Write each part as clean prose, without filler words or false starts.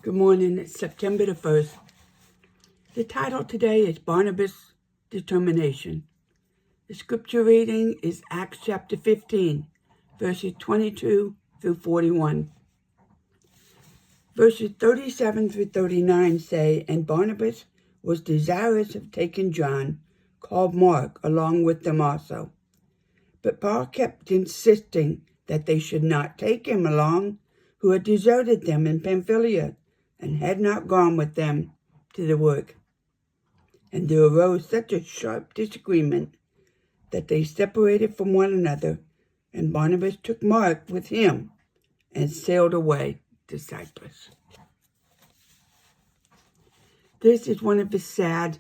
Good morning. It's September the 1st. The title today is Barnabas' Determination. The scripture reading is Acts chapter 15, verses 22 through 41. Verses 37 through 39 say, And Barnabas was desirous of taking John, called Mark, along with them also. But Paul kept insisting that they should not take him along, who had deserted them in Pamphylia, and had not gone with them to the work. And there arose such a sharp disagreement that they separated from one another, and Barnabas took Mark with him and sailed away to Cyprus. This is one of the sad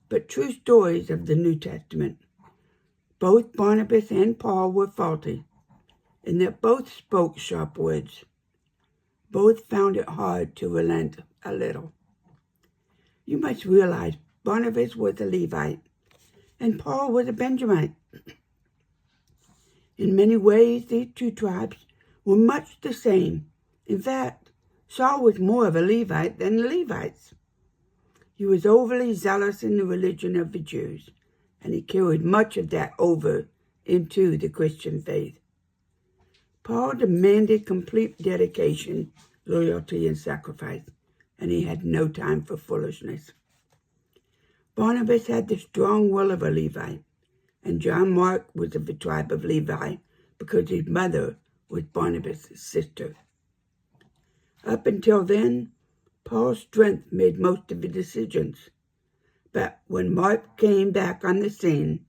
but true stories of the New Testament. Both Barnabas and Paul were faulty, in that both spoke sharp words. Both found it hard to relent a little. You must realize Barnabas was a Levite, and Paul was a Benjamite. In many ways, these two tribes were much the same. In fact, Saul was more of a Levite than the Levites. He was overly zealous in the religion of the Jews, and he carried much of that over into the Christian faith. Paul demanded complete dedication, loyalty, and sacrifice, and he had no time for foolishness. Barnabas had the strong will of a Levite, and John Mark was of the tribe of Levi because his mother was Barnabas' sister. Up until then, Paul's strength made most of the decisions. But when Mark came back on the scene,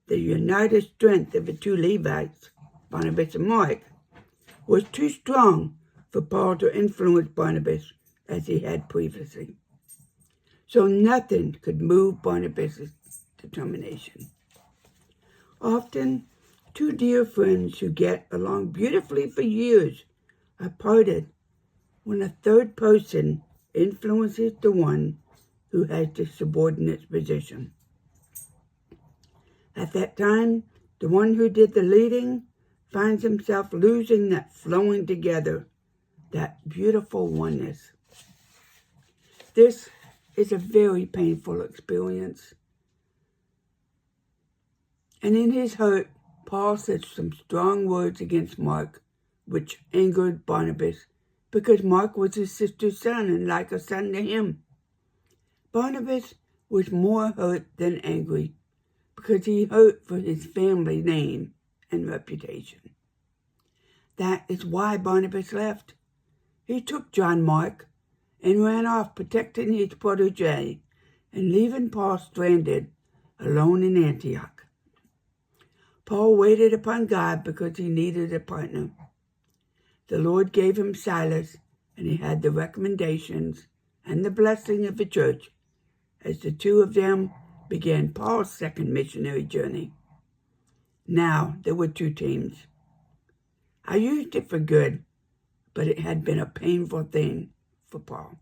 the united strength of the two Levites, Barnabas and Mark, was too strong for Paul to influence Barnabas as he had previously. So nothing could move Barnabas' determination. Often, two dear friends who get along beautifully for years are parted when a third person influences the one who has the subordinate position. At that time, the one who did the leading finds himself losing that flowing together, that beautiful oneness. This is a very painful experience. And in his hurt, Paul said some strong words against Mark, which angered Barnabas, because Mark was his sister's son and like a son to him. Barnabas was more hurt than angry, because he hurt for his family name and reputation. That is why Barnabas left. He took John Mark and ran off protecting his protege and leaving Paul stranded alone in Antioch. Paul waited upon God because he needed a partner. The Lord gave him Silas, and he had the recommendations and the blessing of the church as the two of them began Paul's second missionary journey. Now there were two teams. I used it for good, but it had been a painful thing for Paul.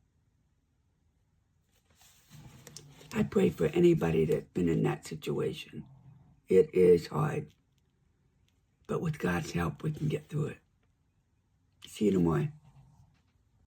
I pray for anybody that's been in that situation. It is hard, but with God's help, we can get through it. See you tomorrow.